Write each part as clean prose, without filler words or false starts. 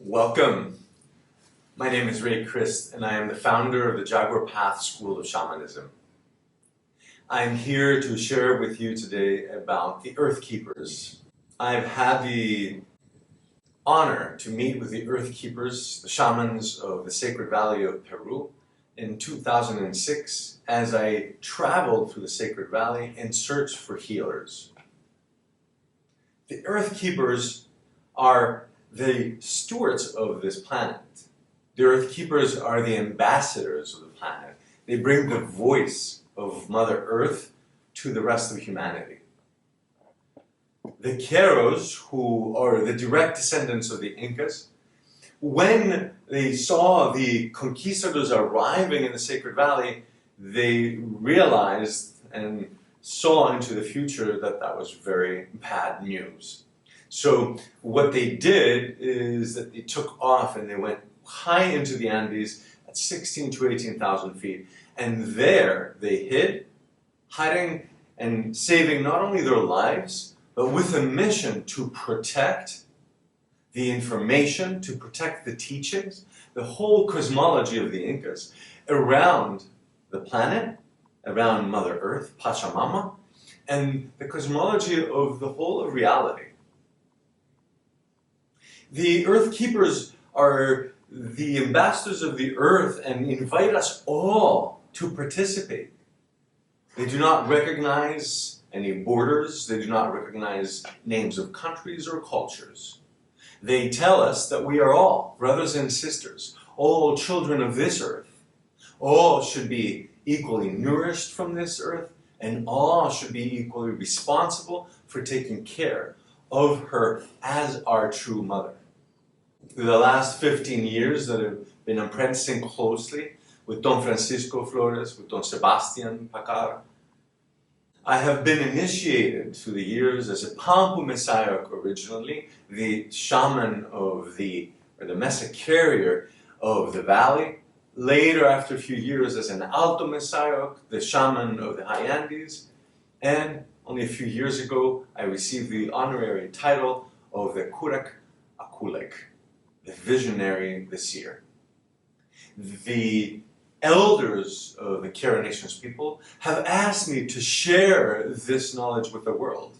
Welcome. My name is Crist, and I am the founder of the Jaguar Path School of Shamanism. I am here to share with you today about the Earth Keepers. I've had the honor to meet with the Earth Keepers, the shamans of the Sacred Valley of Peru, in 2006 as I traveled through the Sacred Valley in search for healers. The Earth Keepers are the stewards of this planet. The Earth Keepers are the ambassadors of the planet. They bring the voice of Mother Earth to the rest of humanity. The Queros, who are the direct descendants of the Incas, when they saw the conquistadors arriving in the Sacred Valley, they realized and saw into the future that that was very bad news. So what they did is that they took off and they went high into the Andes at 16 to 18,000 feet. And there they hid, hiding and saving not only their lives, but with a mission to protect the information, to protect the teachings, the whole cosmology of the Incas around the planet, around Mother Earth, Pachamama, and the cosmology of the whole of reality. The Earth Keepers are the ambassadors of the Earth and invite us all to participate. They do not recognize any borders. They do not recognize names of countries or cultures. They tell us that we are all brothers and sisters, all children of this earth. All should be equally nourished from this earth, and all should be equally responsible for taking care of her as our true mother. Through the last 15 years that I've been apprenticing closely with Don Francisco Flores, with Don Sebastian Pacara, I have been initiated through the years as a Pampu Messiah originally, the shaman of the Mesa carrier of the valley. Later, after a few years, as an Alto Messiah, the shaman of the high Andes. And only a few years ago, I received the honorary title of the Kurak Akulek, the visionary, the seer. The elders of the Karen Nations people have asked me to share this knowledge with the world.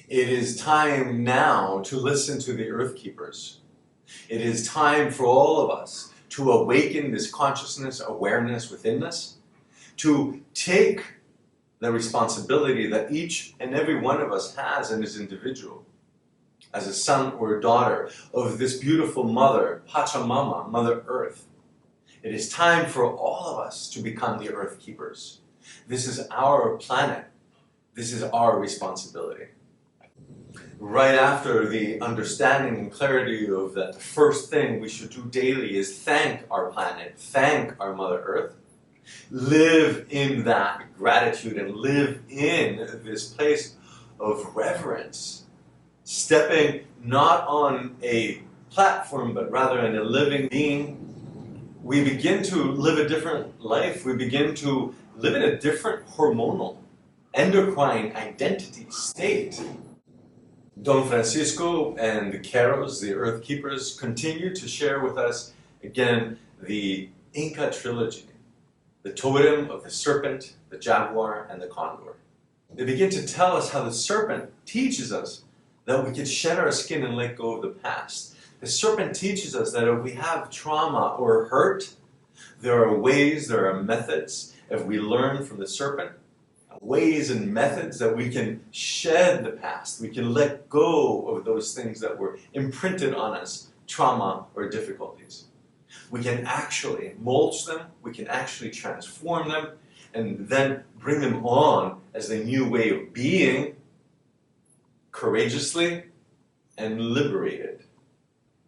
It is time now to listen to the Earth Keepers. It is time for all of us to awaken this consciousness, awareness within us, to take the responsibility that each and every one of us has in his individual, as a son or a daughter of this beautiful mother, Pachamama, Mother Earth. It is time for all of us to become the Earth Keepers. This is our planet. This is our responsibility. Right after the understanding and clarity of that, the first thing we should do daily is thank our planet, thank our Mother Earth, live in that gratitude and live in this place of reverence. Stepping not on a platform, but rather in a living being, we begin to live a different life. We begin to live in a different hormonal, endocrine identity state. Don Francisco and the Queros, the Earth Keepers, continue to share with us, again, the Inca trilogy, the totem of the serpent, the jaguar, and the condor. They begin to tell us how the serpent teaches us that we can shed our skin and let go of the past. The serpent teaches us that if we have trauma or hurt, there are ways, there are methods, if we learn from the serpent, ways and methods that we can shed the past. We can let go of those things that were imprinted on us, trauma or difficulties. We can actually mulch them, we can actually transform them, and then bring them on as the new way of being, courageously and liberated.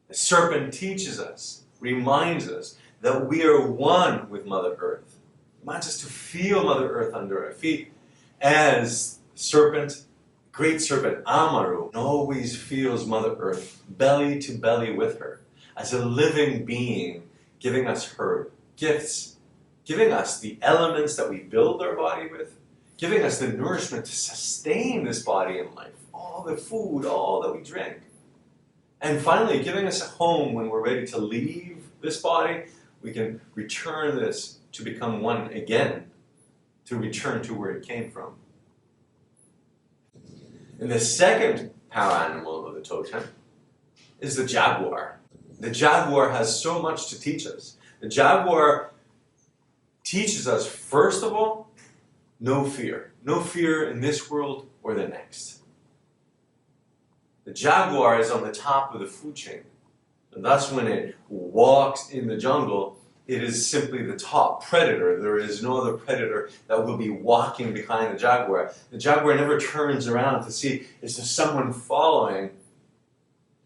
The serpent teaches us, reminds us that we are one with Mother Earth. Reminds us to feel Mother Earth under our feet as serpent, great serpent Amaru always feels Mother Earth belly to belly with her as a living being, giving us her gifts, giving us the elements that we build our body with, giving us the nourishment to sustain this body and life, all the food, all that we drink. And finally, giving us a home when we're ready to leave this body. We can return this to become one again, to return to where it came from. And the second power animal of the totem is the jaguar. The jaguar has so much to teach us. The jaguar teaches us, first of all, no fear. No fear in this world or the next. The jaguar is on the top of the food chain. And thus when it walks in the jungle, it is simply the top predator. There is no other predator that will be walking behind the jaguar. The jaguar never turns around to see, is there someone following?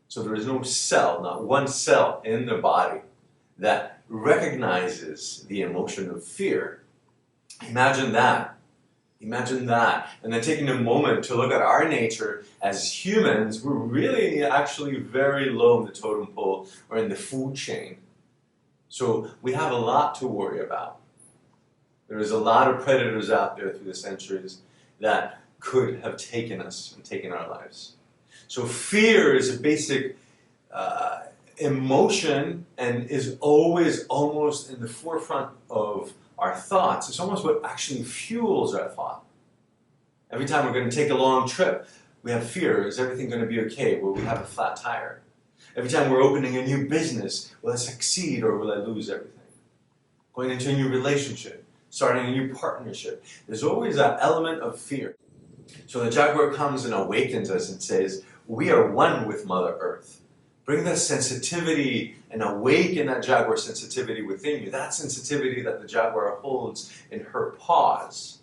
So there is no cell, not one cell in the body that recognizes the emotion of fear. Imagine that. Imagine that. And then taking a moment to look at our nature as humans, we're really actually very low in the totem pole or in the food chain. So we have a lot to worry about. There is a lot of predators out there through the centuries that could have taken us and taken our lives. So fear is a basic emotion and is always almost in the forefront of our thoughts. It's almost what actually fuels our thought. Every time we're going to take a long trip, we have fear. Is everything going to be okay? Will we have a flat tire? Every time we're opening a new business, will I succeed or will I lose everything? Going into a new relationship, starting a new partnership. There's always that element of fear. So the jaguar comes and awakens us and says, we are one with Mother Earth. Bring that sensitivity and awaken that jaguar sensitivity within you. That sensitivity that the jaguar holds in her paws.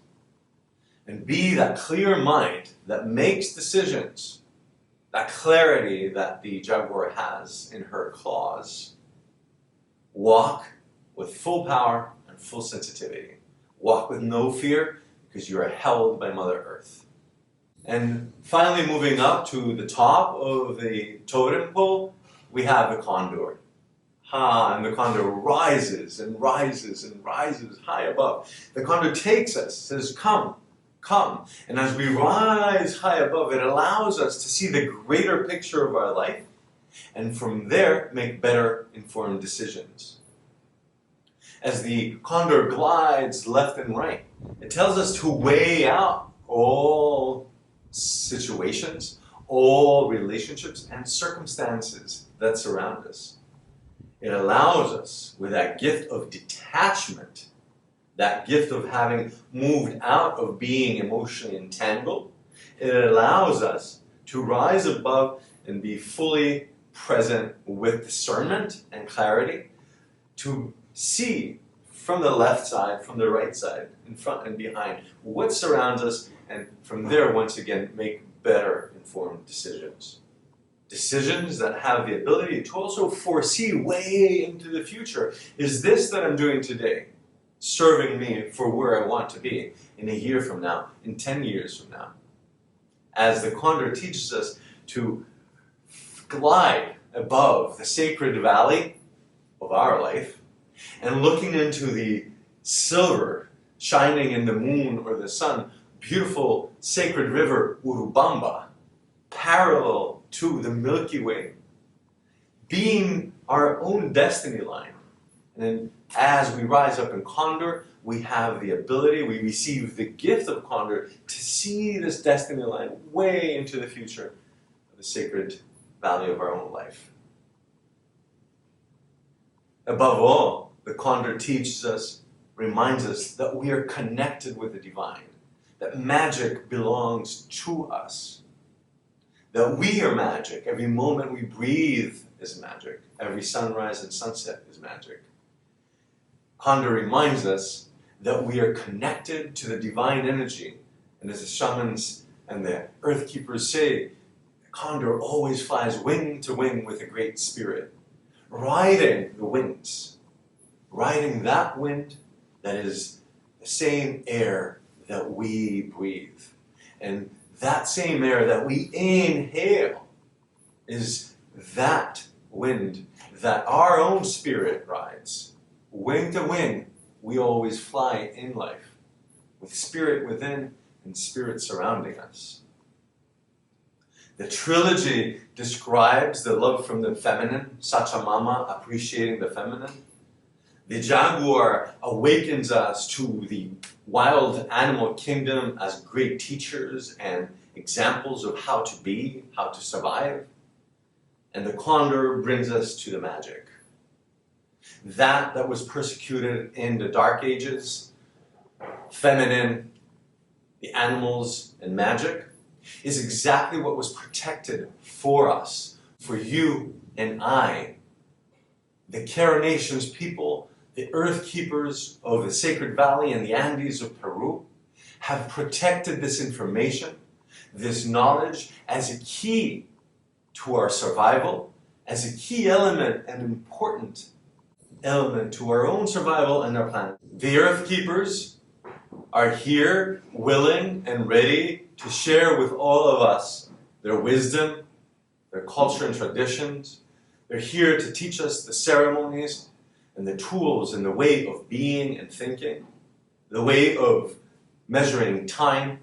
And be that clear mind that makes decisions. That clarity that the jaguar has in her claws. Walk with full power and full sensitivity. Walk with no fear because you are held by Mother Earth. And finally, moving up to the top of the totem pole, we have the condor. And the condor rises and rises and rises high above. The condor takes us, says, come, come. And as we rise high above, it allows us to see the greater picture of our life, and from there, make better informed decisions. As the condor glides left and right, it tells us to weigh out all situations, all relationships and circumstances that surround us. It allows us, with that gift of detachment, that gift of having moved out of being emotionally entangled, it allows us to rise above and be fully present with discernment and clarity, to see from the left side, from the right side, in front and behind, what surrounds us, and from there, once again, make better informed decisions. Decisions that have the ability to also foresee way into the future. Is this that I'm doing today serving me for where I want to be in a year from now, in 10 years from now? As the condor teaches us to glide above the sacred valley of our life and looking into the silver shining in the moon or the sun, beautiful sacred river Urubamba, parallel to the Milky Way, being our own destiny line. And then as we rise up in condor, we have the ability, we receive the gift of condor to see this destiny line way into the future of the sacred valley of our own life. Above all, the condor teaches us, reminds us that we are connected with the divine, that magic belongs to us, that we are magic. Every moment we breathe is magic. Every sunrise and sunset is magic. Condor reminds us that we are connected to the divine energy. And as the shamans and the earth keepers say, the condor always flies wing to wing with a great spirit, riding the winds, riding that wind that is the same air that we breathe. And that same air that we inhale is that wind that our own spirit rides. Wing to wing, we always fly in life, with spirit within and spirit surrounding us. The trilogy describes the love from the feminine, Sachamama, appreciating the feminine. The jaguar awakens us to the wild animal kingdom as great teachers and examples of how to be, how to survive. And the condor brings us to the magic. That was persecuted in the Dark Ages, feminine, the animals, and magic, is exactly what was protected for us, for you and I. The Kara Nations people, the earth keepers of the Sacred Valley and the Andes of Peru, have protected this information, this knowledge, as a key to our survival, as a key element and important element to our own survival and our planet. The earth keepers are here, willing and ready to share with all of us their wisdom, their culture and traditions. They're here to teach us the ceremonies and the tools and the way of being and thinking, the way of measuring time.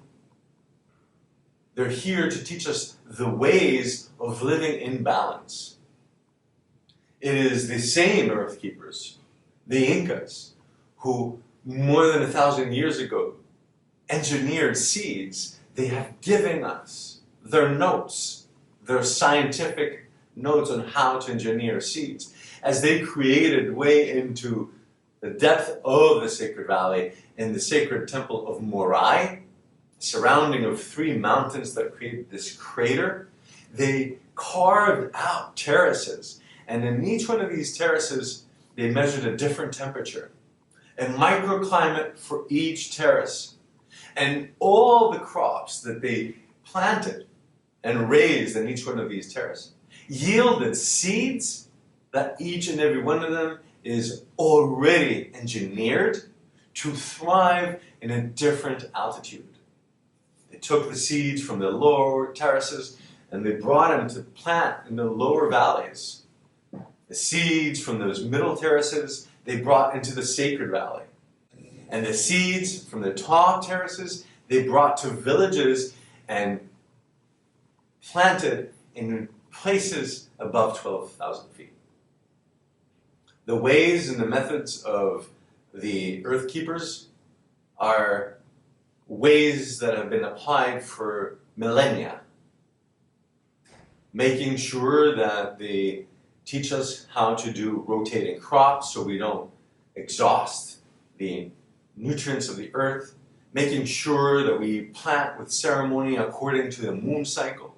They're here to teach us the ways of living in balance. It is the same earth keepers, the Incas, who more than 1,000 years ago engineered seeds. They have given us their notes, their scientific notes on how to engineer seeds, as they created way into the depth of the Sacred Valley in the sacred temple of Morai, surrounding of 3 mountains that create this crater. They carved out terraces, and in each one of these terraces they measured a different temperature, a microclimate for each terrace. And all the crops that they planted and raised in each one of these terraces yielded seeds that each and every one of them is already engineered to thrive in a different altitude. They took the seeds from the lower terraces and they brought them to plant in the lower valleys. The seeds from those middle terraces they brought into the Sacred Valley. And the seeds from the top terraces, they brought to villages and planted in places above 12,000 feet. The ways and the methods of the earth keepers are ways that have been applied for millennia, making sure that they teach us how to do rotating crops so we don't exhaust the nutrients of the earth, making sure that we plant with ceremony according to the moon cycle,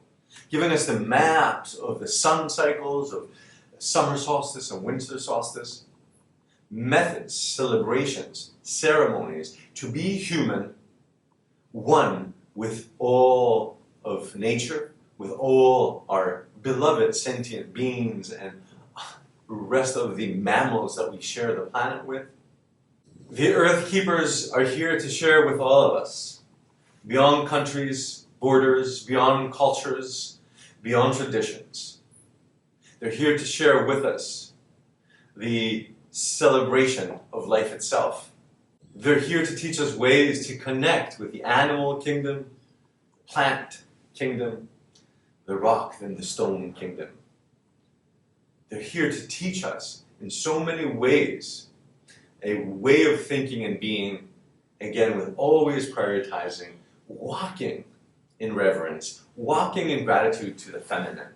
giving us the maps of the sun cycles of summer solstice and winter solstice, methods, celebrations, ceremonies, to be human, one with all of nature, with all our beloved sentient beings and the rest of the mammals that we share the planet with. The earth keepers are here to share with all of us, beyond countries, borders, beyond cultures, beyond traditions. They're here to share with us the celebration of life itself. They're here to teach us ways to connect with the animal kingdom, the plant kingdom, the rock and the stone kingdom. They're here to teach us in so many ways a way of thinking and being, again, with always prioritizing, walking in reverence, walking in gratitude to the feminine,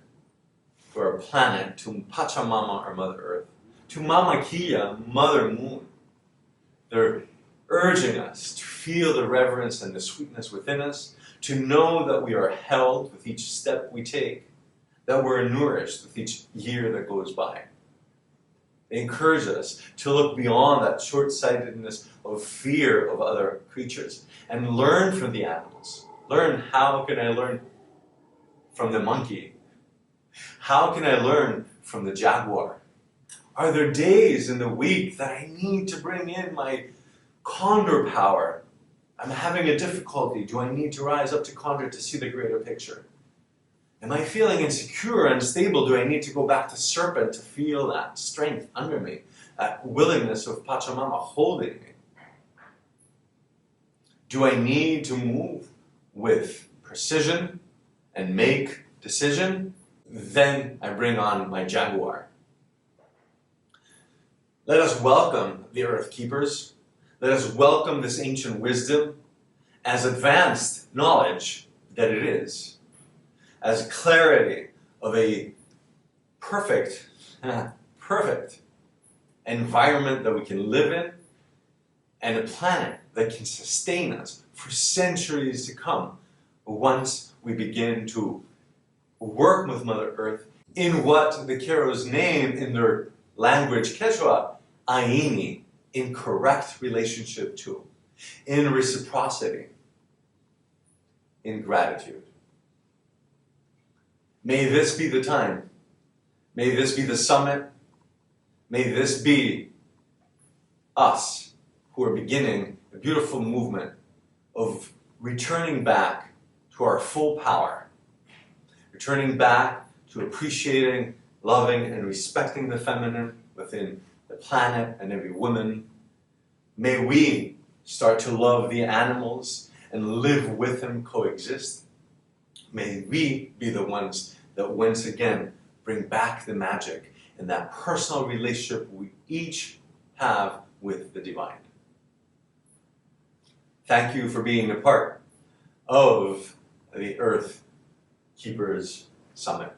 to our planet, to Pachamama, our Mother Earth, to Mama Kia, Mother Moon. They're urging us to feel the reverence and the sweetness within us, to know that we are held with each step we take, that we're nourished with each year that goes by. They encourage us to look beyond that short-sightedness of fear of other creatures and learn from the animals. Learn, how can I learn from the monkey? How can I learn from the jaguar? Are there days in the week that I need to bring in my condor power? I'm having a difficulty. Do I need to rise up to condor to see the greater picture? Am I feeling insecure, unstable? Do I need to go back to serpent to feel that strength under me, that willingness of Pachamama holding me? Do I need to move with precision and make decision, then I bring on my jaguar. Let us welcome the Earth Keepers. Let us welcome this ancient wisdom as advanced knowledge that it is, as clarity of a perfect environment that we can live in, and a planet that can sustain us for centuries to come once we begin to work with Mother Earth in what the Keros name in their language, Quechua, Aini, in correct relationship to, in reciprocity, in gratitude. May this be the time. May this be the summit. May this be us who are beginning a beautiful movement of returning back to our full power, returning back to appreciating, loving, and respecting the feminine within the planet and every woman. May we start to love the animals and live with them, coexist. May we be the ones that once again bring back the magic and that personal relationship we each have with the divine. Thank you for being a part of the Earth Keepers Summit.